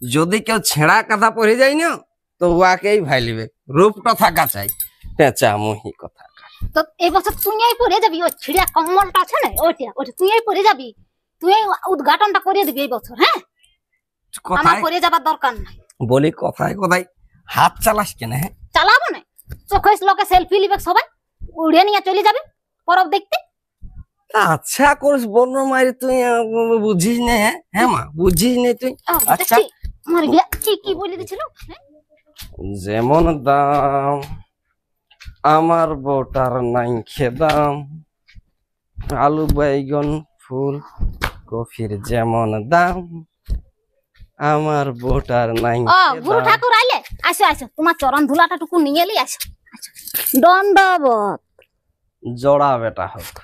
যদি কেউ ছেঁড়া কথা পড়ে যায় না তো উহাকেই ভাইলিবে, রূপটা থাকা চাই। পেঁচা মুহি কথা। তো এই বছর তুই পরে যাবি, ওই ছিড়া কম্বলটা আছে না ওইটা ওইটা তুই পরে যাবি, তুই উদ্ঘাটনটা করে দিবি এই বছর। হ্যাঁ, আমার পরে যাবার দরকার নাই। বলি কথায় কথায় হাত চালাস কেন? হ্যাঁ চালাবো না, চোখে লোকে সেলফি নিবে, সবাই উড়ে নিয়ে চলে যাবে পরব দেখতে। আচ্ছা করিস বন্য মারি, তুই বুঝিস নে? হ্যাঁ মা বুঝিস নে তুই? আচ্ছা আমার বিয়া কি বলে দিছিল? যেমন দাম আমার বউটার নাই খেদাম, আলু বাইগন ফুল কফির যেমন দাম আমার বউটার নাই। গুরু ঠাকুর আইলে আসো আসো, তোমার চরণ ধুলাটা টুকু নিয়ে এলি, আসো দণ্ডবত। জোড়া বেটা হোক।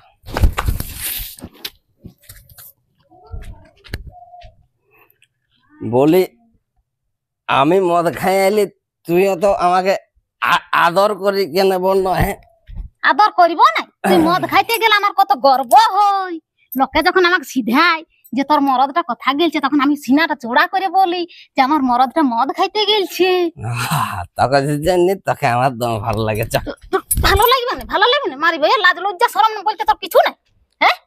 বলি আমি মদ খাই আইলি তুইও তো আমাকে আদর করি কেন বল? হ্যাঁ আদর করিব না? তুই মদ খাইতে গেলে আমার কত গর্ব হয়। লোকে যখন আমাকে সিধায় যে তোর মরদটা কথা গেলছে, তখন আমি সিনাটা চোড়া করে বলি যে আমার মরদটা মদ খাইতে গেলছে। তোকে জানি তোকে আমার দম ভালো লাগে। ভালো লাগবে না? ভালো লাগবে না? মারি ভাই লাজ লজ্জা শরম বলতে তোর কিছু নাই। হ্যাঁ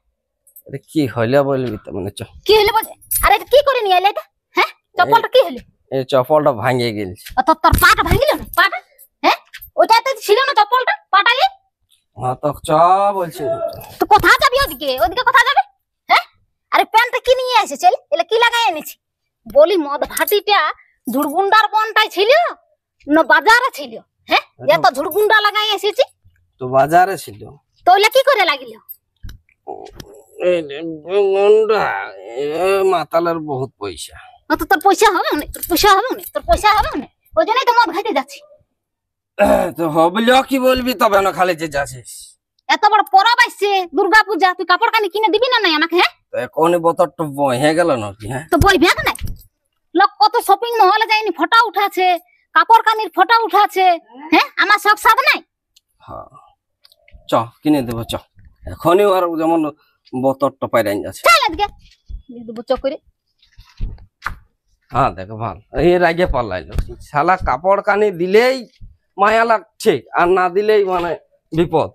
কি হইলে বলবি তো মানে? কি হইলে বল? আরে কি করে নিয়ে এলে এটা? হ্যাঁ চপ্পলটা কি হইলো? এই চপ্পলটা ভাঙে গেলছে। তোর পাটা ভাঙিল না? পাটা হ্যাঁ ওইটাতে ছিল না চপ্পলটা, পাটা গেল। হ্যাঁ তো চ বলছি তো কোথা যাবি? ওদিকে ওদিকে কোথা যাবে? হ্যাঁ আরে প্যান্টটা কি নিয়ে এসেছে? এলে কি লাগাই এনেছি? বলি মদ ভাটিটা ঝুড়গুন্ডার বনটাই ছিল না বাজারে ছিল? হ্যাঁ এত ঝুড়গুন্ডা লাগাই এসেছি। তো বাজারে ছিল তো ওইলা কি করে লাগিল? মাতালের বহুত পয়সা। তো তোর পয়সা হবে না? তোর পয়সা হবে না? তোর পয়সা হবে না? ওই জন্যই তো মদ খাইতে যাচ্ছি। তো হবলো কি বলবি তবে না খালি যে যাচ্ছিস? এত বড় পরব আসছে দুর্গা পূজা, তুই কাপড় কানি কিনে দিবি না নাই আমাকে? হ্যাঁ কোন বোতলটা হয়ে গেল নাকি? হ্যাঁ তো বই ব্যাগ নাই? লোক কত শপিং মহলে যায়নি ফটো উঠাছে, কাপড় কানির ফটো উঠাছে। হ্যাঁ আমার সব সাথ নাই? হ্যাঁ চ কিনে দেবো চ, এখনই আর যেমন বোতলটা পাইরাই যাচ্ছে। চল আজকে দেবো চক করে। হ্যাঁ দেখো ভালো, এর আগে পাল্লাইলো শালা, কাপড় কানি দিলেই মায়া লাগছে আর না দিলেই মানে বিপদ।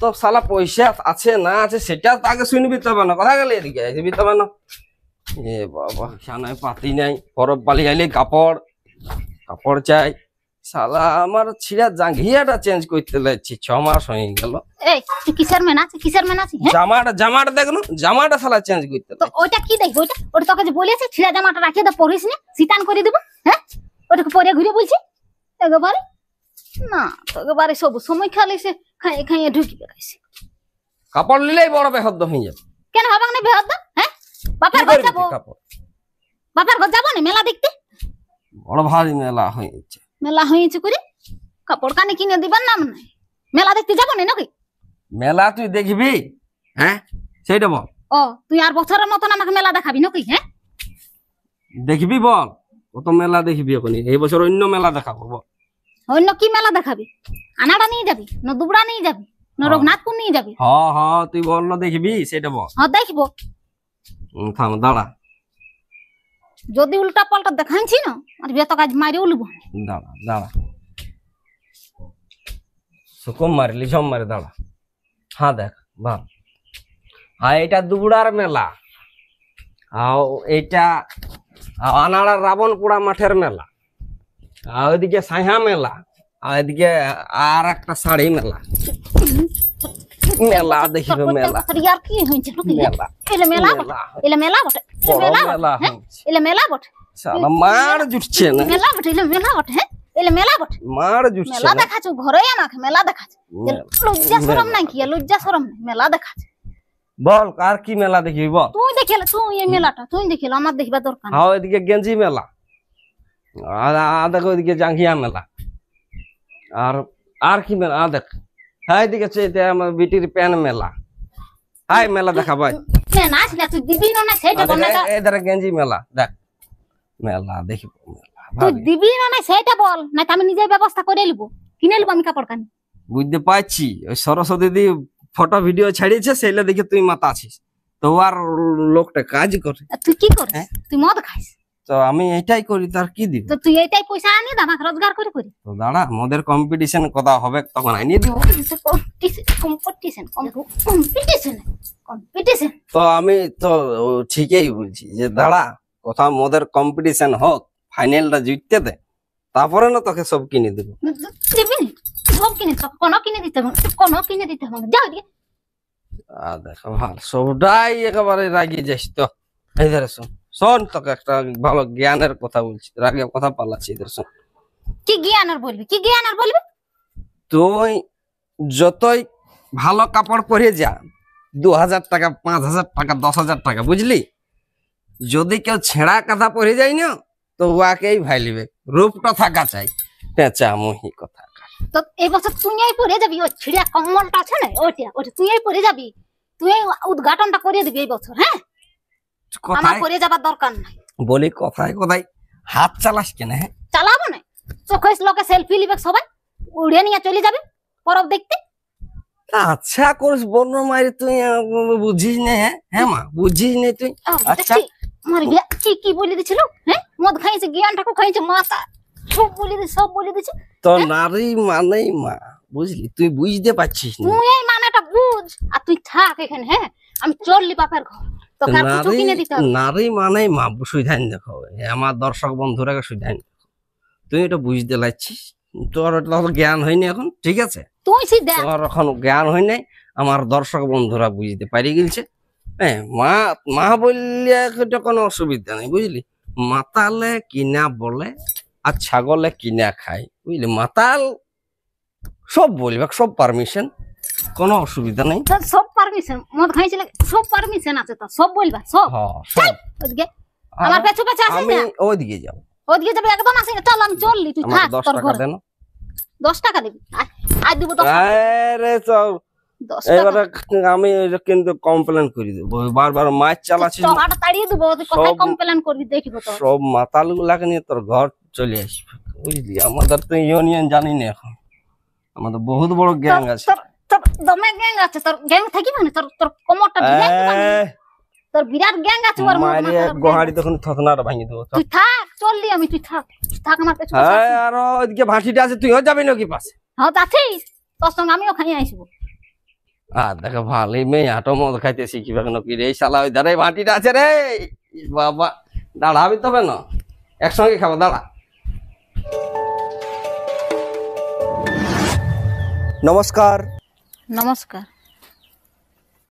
তো শালা পয়সা আছে না আছে সেটা আগে শুনবি তবে না, কথা গেলে এদিকে আসবি তবে না। এ বাবা সানায় পাতি নাই, পরব পালি আইলে কাপড় চাই। শালা আমার ছিঁড়া জাঙ্গিয়াটা চেঞ্জ করতে লাগছি, 6 মাস হয়ে গেল। এই তুই কিসের মেন আছে? কিসের মেন আছে? জামাটা দেখনো, জামাটা শালা চেঞ্জ করতে। তো ওইটা কি দেখবো? ওটা তোকে যে বলেছে ছিঁড়া জামাটা রাখিয়ে দে, পরিস না, শীতান করে দেবো। হ্যাঁ ওটাকে পরে ঘুরে বলছি একেবারে না, তো একেবারে সব সময় খালি সে খাইয়ে খাইয়ে ঢুকি বেড়াইছে। কাপড় নিলেই বড় বেহদ্দ হয়ে যাবে। কেন হবে না বেহদ্দ? হ্যাঁ বাপের ঘর যাবো, বাপের ঘর যাবো না মেলা দেখতে? বড় ভারী মেলা হয়েছে। মেলা হয়েছে করে কাপড় কানি কিনে দিবার নাম নাই, মেলা দেখতে যাবো না নাকি? মেলা তুই দেখবি? হ্যাঁ সেইটা বল। ও তুই আর বছরের মতন আমাকে মেলা দেখাবি নাকি? হ্যাঁ দেখবি বল, কত মেলা দেখবি এখন? এই বছর অন্য মেলা দেখাবো বল। অন্য কি মেলা দেখাবি? আনাড়া নিয়ে যাবি না দুবড়া নিয়ে যাবি না রঘুনাথপুর নিয়ে যাবি? হ্যাঁ তুই বললো দেখবি সেটা বল। হ্যাঁ দেখবো। থাম দাঁড়া, যদি উল্টা পাল্টা দেখাইছি না আর বেত কাজ মারি উলব। দাঁড়া সুকম মারলি সব মারে, দাঁড়া। হ্যাঁ দেখ ভাল, হ্যাঁ এটা দুবড়ার মেলা, আর এইটা আনাড়ার রাবণপুরা মাঠের মেলা, আর ওইদিকে সাহা মেলা, আর এদিকে আর একটা শাড়ি মেলা। মেলা দেখিবে মেলা। আর কি হইছে মেলা? এলে মেলা বটে, এলে মেলা বটে, এলে মেলা বটে। শালা মার জুটছে না। মেলা বটে, এলে মেলা বটে। হ্যাঁ এলে মেলা বটে, মার জুটছে না। মেলা দেখাছো ঘরে আমাকে মেলা দেখাছো, লজ্জা শরম নাই? কি লজ্জা শরম নাই? মেলা দেখাছো বল কার কি মেলা দেখিবি বল? তুই দেখিলে, তুই এই মেলাটা তুই দেখিলে, আমার দেখিবা দরকার। হ্যাঁ ওইদিকে গেঞ্জি মেলা, আর দেখো ওইদিকে জাঙ্গিয়া মেলা, আর কি মেলা দেখ। হ্যাঁ এদিকে আমার বিটির প্যান মেলা। হাই মেলা দেখা ভাই, তুই দিবি না সেটা বল না। এধারে গেঞ্জি মেলা দেখ, মেলা দেখিব। তুই দিবি না সেটা বল, না আমি নিজে ব্যবস্থা করে নিব, কিনে নিব আমি কাপড় কানি। বুঝতে পারছি, ওই সরস্বতী দি ফটো ভিডিও ছাড়িয়েছে সেইটা দেখে তুই মাতা আছিস, তো আর লোকটা কাজ করে। তুই কি করিস? তুই মদ খাইস? তো আমি এটাই করি, তার কি দিব? তো তুই এইটাই পয়সা আনি আমাকে রোজগার করে করি। তো দাঁড়া, আমাদের কম্পিটিশন কথা হবে তখন আনিয়ে দিব। কম্পিটিশন কম্পিটিশন কম্পিটিশন তো আমি তো ঠিকই বলছি যে দাঁড়া, কথা মোদের কম্পিটিশন হোক, ফাইনালটা জিততে দে, তারপরে না তোকে সব কিনে দেবো। দিবি নি? সব কিনে তো কোনো কিনে দিতে হবে, কোনো কিনে দিতে হবে যাও দিয়ে। দেখো ভাল, সবটাই একেবারে রাগিয়ে যাস তো। এই ধরে শোন শোন, তোকে একটা ভালো জ্ঞানের কথা বলছি, রাগে কথা পালাচ্ছি। এদের শোন, কি জ্ঞান আর বলবি, কি জ্ঞান আর বলবি? তুই যতই ভালো কাপড় পরে যা, 2000 টাকা, 5000 টাকা, 10,000 টাকা, বুঝলি, যদি কেউ ছেঁড়া কাঁথা পরে যায় না, তো উহাকেই ভাই লিবে, রূপটা থাকা চাই। পেঁচা মহি কথা। তো এই বছর তুই এই পরে যাবি, ওই ছিড়া কম্বলটা আছে না, ওইটা ওইটা তুই এই পরে যাবি, তুই এই উদ্ঘাটনটা করে দিবি এই বছর। হ্যাঁ, আমার কথায় পরে যাবার দরকার নাই। বলি, কথায় কথায় হাত চালাস কেন? হ্যাঁ, চালাবো না, চোখে লোকে সেলফি নিবে, সবাই উড়ে নিয়ে চলে যাবে পরব দেখতে। আচ্ছা করিস বন্য মারি, তুই বুঝিস না? হ্যাঁ মা, বুঝিস না তুই? আচ্ছা, আমার কি কি বলে দিছিল? হ্যাঁ, মদ খাইছে, জ্ঞানটাকে খাইছে, মাথা সব বলে দিছে, সব বলে দিছে। তো নারী মানেই মা, বুঝলি, তুই বুঝতে পারছিস না। তুই এই মানেটা বুঝ, আর তুই থাক এখানে। হ্যাঁ, আমি চললি বাপের ঘর, তোকে আর কিছু কিনে দিতে হবে। নারী মানেই মা, সুধান দেখো, আমার দর্শক বন্ধুরা সুধান, তুই এটা বুঝতে লাগছিস, তোর জ্ঞান হয়নি এখন, ঠিক আছে? তুই সিধা তোর এখন জ্ঞান হয় নাই, আমার দর্শক বন্ধুরা বুঝতে পারি গেছে। হ্যাঁ, মা মা বললে এটা কোনো অসুবিধা নেই, বুঝলি। মাতালে কিনা বলে আর ছাগলে কিনা খায়, বুঝলি। মাতাল সব বলবে, সব পারমিশন, কোনো অসুবিধা নেই। তোর সব পারমিশন, মদ খাইছিল সব পারমিশন আছে, তো সব বলবা সব। হ্যাঁ, সব। ওদিকে আমার পেছু পেছু আসিস আমি না, ওইদিকে যাবো। ওদিকে যাবে একদম আসিস না। চল, আমি চললি, তুই আমার থাক 10 তোর টাকা ঘরে। দেন। 10 টাকা দিবি, আজ দিব 10 টাকা। আরে চল, 10 টাকা এবারে আমি এটা কিন্তু কমপ্লেন করে দেবো, বারবার মাছ চালাচ্ছিস। টাকাটা তাড়িয়ে দেবো, তুই কোথায় সব- কমপ্লেন করবি দেখিব তো। সব মাতাল গুলাকে নিয়ে তোর ঘর চলে আসবে, বুঝলি। আমাদের তো ইউনিয়ন জানি না এখন, আমাদের বহুত বড় গ্যাং আছে। তোর তোর দমে গ্যাং আছে, তোর গ্যাং থাকি মানে তোর তোর কোমরটা ঢিলাই দিবা না। তোর বিরাট গ্যাং আছে ওর মারি মাথায় এক গোহাড়ি তখন থতনাটা ভাঙি দেবো। তুই থাক, চললি আমি, তুই থাক, থাক আমার পেছু পেছু হ্যাঁ, আসিস। আর ওইদিকে ভাটিটা আছে, তুইও যাবি নাকি পাশে? হ্যাঁ, আছিস, তোর সঙ্গে আমিও খাই আসবো। আর দেখো, ভালোই মেয়ে হাঁটো, মদ খাইতে শিখিবে কেন কি রে? এই শালা ওই ধারে ভাটিটা আছে রে বাবা, দাঁড়াবি তবে না, একসঙ্গে খাবো, দাঁড়া। নমস্কার। নমস্কার।